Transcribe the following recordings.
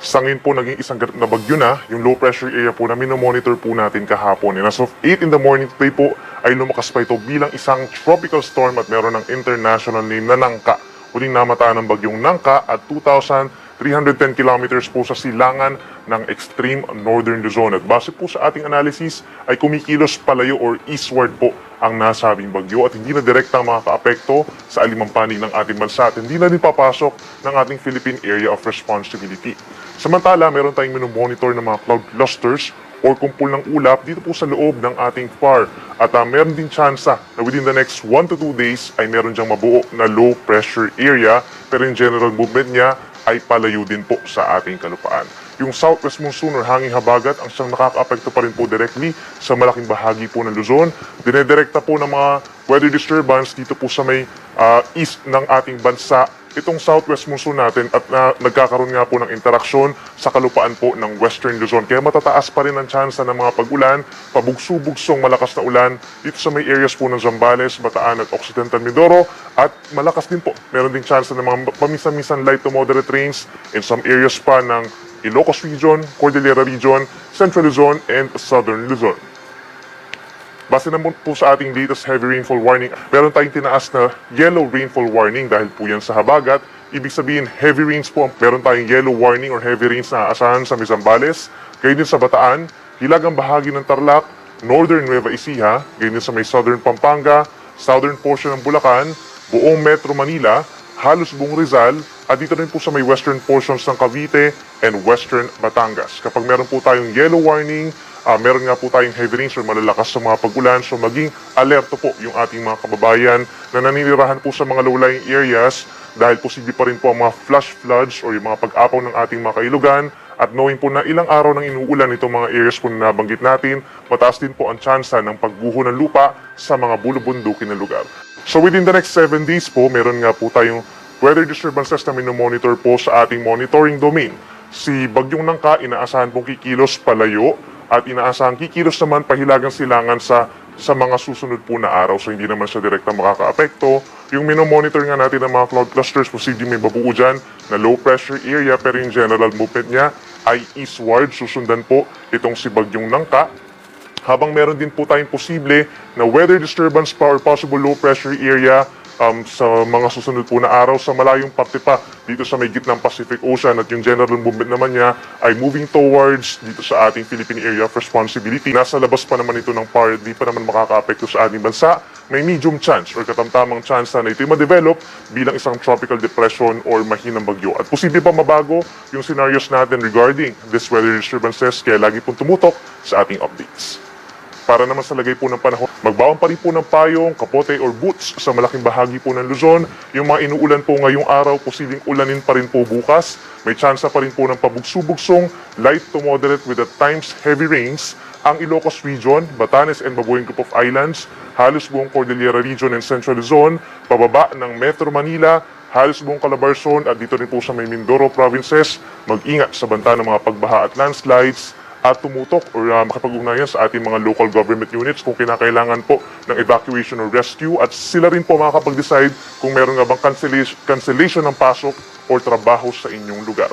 Sangin po naging isang ganap na bagyo na, yung low pressure area po na minomonitor po natin kahapon. And as of 8 in the morning today po, ay lumakas pa ito bilang isang tropical storm at meron ng international name na Nangka. Huling namataan ng bagyong Nangka at 2,310 kilometers po sa silangan ng extreme northern Luzon. At base po sa ating analysis, ay kumikilos palayo or eastward po ang nasabing bagyo at hindi na direktang makakaapekto sa alimang panig ng ating bansa at hindi na din papasok ng ating Philippine Area of Responsibility. Samantala, meron tayong minomonitor ng mga cloud clusters or kumpul ng ulap dito po sa loob ng ating FAR. At meron din tsansa na within the next 1 to 2 days ay meron diyang mabuo na low pressure area pero in general movement niya ay palayo din po sa ating kalupaan. Yung southwest monsoon or hanging habagat ang siyang nakaka-apekto pa rin po directly sa malaking bahagi po ng Luzon. Dinedirekta po ng mga weather disturbance dito po sa may east ng ating bansa itong southwest monsoon natin at nagkakaroon nga po ng interaksyon sa kalupaan po ng western Luzon. Kaya matataas pa rin ang tsansa ng mga pag-ulan, pabugso-bugsong malakas na ulan dito sa may areas po ng Zambales, Bataan at Occidental Mindoro. At malakas din po, meron din tsansa ng mga pamisan-misan light to moderate rains in some areas pa ng Ilocos Region, Cordillera Region, Central Luzon, and Southern Luzon. Base naman po sa ating latest heavy rainfall warning, meron tayong tinaas na yellow rainfall warning dahil po yan sa habagat. Ibig sabihin, heavy rains po. Meron tayong yellow warning or heavy rains na aasahan sa Zambales, gayon din sa Bataan, hilagang bahagi ng Tarlac, northern Nueva Ecija, gayon din sa may southern Pampanga, southern portion ng Bulacan, buong Metro Manila, halos buong Rizal, at dito rin po sa may western portions ng Cavite and western Batangas. Kapag meron po tayong yellow warning, meron nga po tayong heavy rains or malalakas sa mga pag-ulan, so maging alerto po yung ating mga kababayan na naninirahan po sa mga low-lying areas dahil posible pa rin po ang mga flash floods or yung mga pag-apaw ng ating mga kailugan. At knowing po na ilang araw nang inuulan itong mga areas po na nabanggit natin, mataas din po ang tsansa ng pagguho ng lupa sa mga bulubundukin na lugar. So within the next 7 days po, meron nga po tayong weather disturbances na minomonitor po sa ating monitoring domain. Si Bagyong Nangka, inaasahan pong kikilos palayo at inaasahan kikilos naman pahilagang silangan sa mga susunod po na araw. So hindi naman siya direktang makaka-apekto. Yung minomonitor nga natin ng mga cloud clusters, posibleng may babuo dyan na low pressure area pero yung general movement niya ay eastward. Susundan po itong si Bagyong Nangka. Habang meron din po tayong posible na weather disturbance pa or possible low pressure area sa mga susunod po na araw sa malayong parte pa dito sa may gitnang Pacific Ocean at yung general movement naman niya ay moving towards dito sa ating Philippine Area of Responsibility. Nasa labas pa naman ito ng PAR, di pa naman makaka-apekto sa ating bansa. May medium chance or katamtamang chance na ito'y ma-develop bilang isang tropical depression or mahinang bagyo. At posible pa mabago yung scenarios natin regarding this weather disturbances kaya lagi pong tumutok sa ating updates. Para naman sa lagay po ng panahon, magbawang pa rin po ng payong, kapote or boots sa malaking bahagi po ng Luzon. Yung mga inuulan po ngayong araw, posibleng ulanin pa rin po bukas. May tsansa pa rin po ng pabugso-bugsong, light to moderate with at times heavy rains. Ang Ilocos Region, Batanes and Babueng Group of Islands, halos buong Cordillera Region and Central Luzon, pababa ng Metro Manila, halos buong Calabarzon at dito rin po sa may Mindoro provinces, mag-ingat sa banta ng mga pagbaha at landslides at tumutok or makipag-ugnayan sa ating mga local government units kung kinakailangan po ng evacuation or rescue at sila rin po makakapag-decide kung meron nga bang cancellation ng pasok or trabaho sa inyong lugar.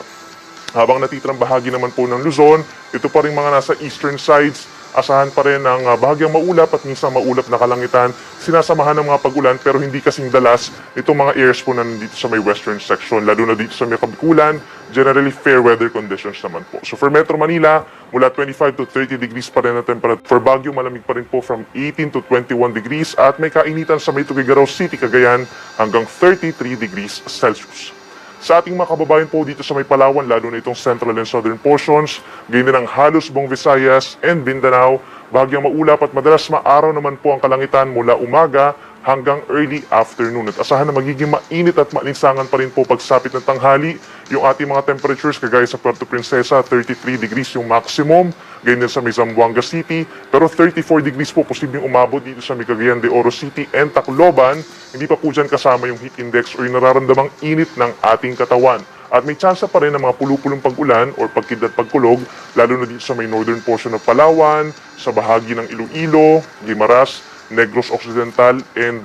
Habang natitirang bahagi naman po ng Luzon, ito pa rin mga nasa eastern sides, asahan pa rin ang bahagyang maulap at minsan maulap na kalangitan, sinasamahan ng mga pag-ulan pero hindi kasing dalas itong mga areas po na nandito sa may western section, lalo na dito sa may Kabikulan, generally fair weather conditions naman po. So for Metro Manila, mula 25 to 30 degrees pa rin na temperature. For Baguio, malamig pa rin po from 18 to 21 degrees at may kainitan sa may Tuguegarao City, Cagayan hanggang 33 degrees Celsius. Sa ating mga kababayan po dito sa may Palawan, lalo na itong central and southern portions, ganyan ang halos buong Visayas and Mindanao, bahagyang maulap at madalas maaraw naman po ang kalangitan mula umaga hanggang early afternoon. At asahan na magiging mainit at maalinsangan pa rin po pagsapit ng tanghali. Yung ating mga temperatures kagaya sa Puerto Princesa, 33 degrees yung maximum, ganyan sa may Zamboanga City, pero 34 degrees po posibleng umabot dito sa may Cagayan de Oro City and Tacloban. Hindi pa po dyan kasama yung heat index o yung nararamdamang init ng ating katawan. At may tsansa pa rin ng mga pulupulong pag-ulan o pagkidlat pagkulog, lalo na dito sa may northern portion ng Palawan, sa bahagi ng Iloilo, Guimaras, Negros Occidental, and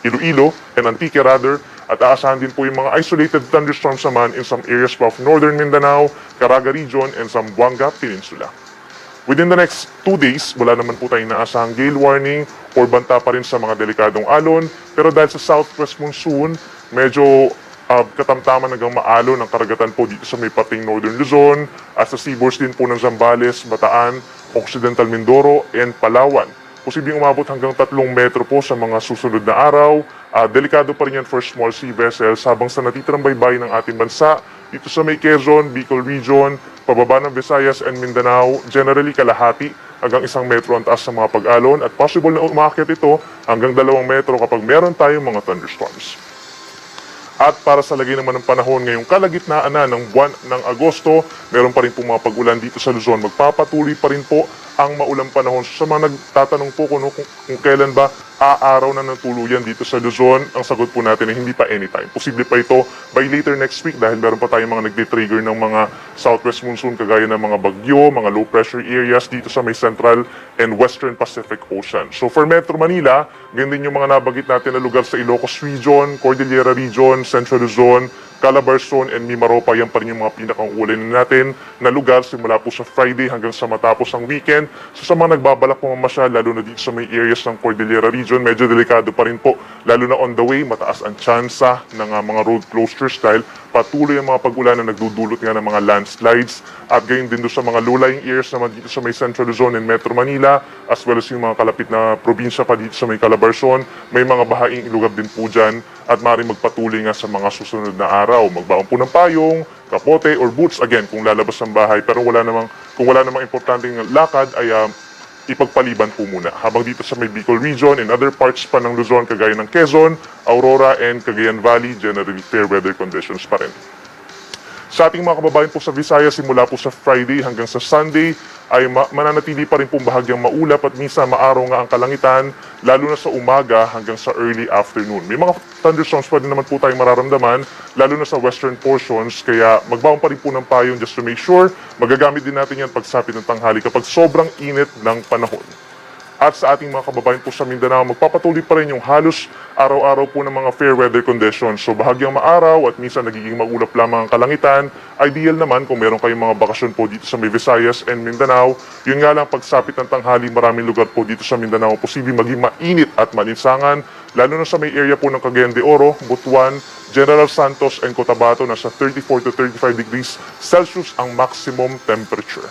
Iloilo, and Antique rather, at aasahan din po yung mga isolated thunderstorms naman in some areas of northern Mindanao, Caraga region, and Zamboanga Peninsula. Within the next 2 days, wala naman po tayong naasahang gale warning or banta pa rin sa mga delikadong alon. Pero dahil sa southwest monsoon, medyo katamtaman hanggang maalon ang karagatan po dito sa may pating Northern Luzon at sa seaboards din po ng Zambales, Bataan, Occidental Mindoro, and Palawan. Posibleng umabot hanggang 3 metro po sa mga susunod na araw. Delikado pa rin yan for small sea vessels habang sa natitirang baybayin ng ating bansa, dito sa may Quezon, Bicol Region, pababa ng Visayas and Mindanao, generally kalahati hanggang 1 metro ang taas sa mga pag-alon at possible na umakyat ito hanggang 2 metro kapag meron tayong mga thunderstorms. At para sa lagay naman ng panahon ngayong kalagitnaan na ng buwan ng Agosto, meron pa rin po mga pag-ulan dito sa Luzon. Magpapatuloy pa rin po ang maulang panahon. So, sa mga nagtatanong po kung kailan ba aaraw na ng tuluyan dito sa Luzon, ang sagot po natin ay hindi pa anytime. Posible pa ito by later next week dahil meron pa tayong mga nagde-trigger ng mga southwest monsoon kagaya ng mga bagyo, mga low pressure areas dito sa may central and western Pacific Ocean. So for Metro Manila, ganyan din yung mga nabagit natin na lugar sa Ilocos Region, Cordillera Region, Central Luzon, Calabarzon and Mimaropa, yan pa rin yung mga pinakaungulin natin na lugar simula po sa Friday hanggang sa matapos ang weekend. So sa mga nagbabalak po mamasyal, lalo na dito sa may areas ng Cordillera Region, medyo delikado pa rin po. Lalo na on the way, mataas ang tsansa ng mga road closures dahil patuloy ang mga pag-ulan na nagdudulot nga ng mga landslides at gayon din doon sa mga low-lying areas naman dito sa may Central Luzon and Metro Manila as well as yung mga kalapit na probinsya pa dito sa may Calabarzon. May mga bahaing lugar din po dyan at maaaring magpatuloy nga sa mga susunod na araw. Magbaon po ng payong, kapote or boots again kung lalabas ng bahay pero kung wala namang importanteng lakad ay ipagpaliban po muna. Habang dito sa may Bicol Region and other parts pa ng Luzon kagaya ng Quezon, Aurora and Cagayan Valley, generally fair weather conditions pa rin. Sa ating mga kababayan po sa Visayas, simula po sa Friday hanggang sa Sunday, ay mananatili pa rin pong bahagyang maulap at minsan maaraw nga ang kalangitan, lalo na sa umaga hanggang sa early afternoon. May mga thunderstorms pa din naman po tayong mararamdaman, lalo na sa western portions, kaya magbaon pa rin po ng payong just to make sure, magagamit din natin yan pagsapit ng tanghali kapag sobrang init ng panahon. At sa ating mga kababayan po sa Mindanao, magpapatuloy pa rin yung halos araw-araw po ng mga fair weather conditions. So bahagyang maaraw at minsan nagiging maulap lamang ang kalangitan. Ideal naman kung meron kayong mga bakasyon po dito sa may Visayas and Mindanao. Yun nga lang, pagsapit ng tanghali, maraming lugar po dito sa Mindanao posibleng maging mainit at malinsangan. Lalo na sa may area po ng Cagayan de Oro, Butuan, General Santos and Cotabato, nasa 34 to 35 degrees Celsius ang maximum temperature.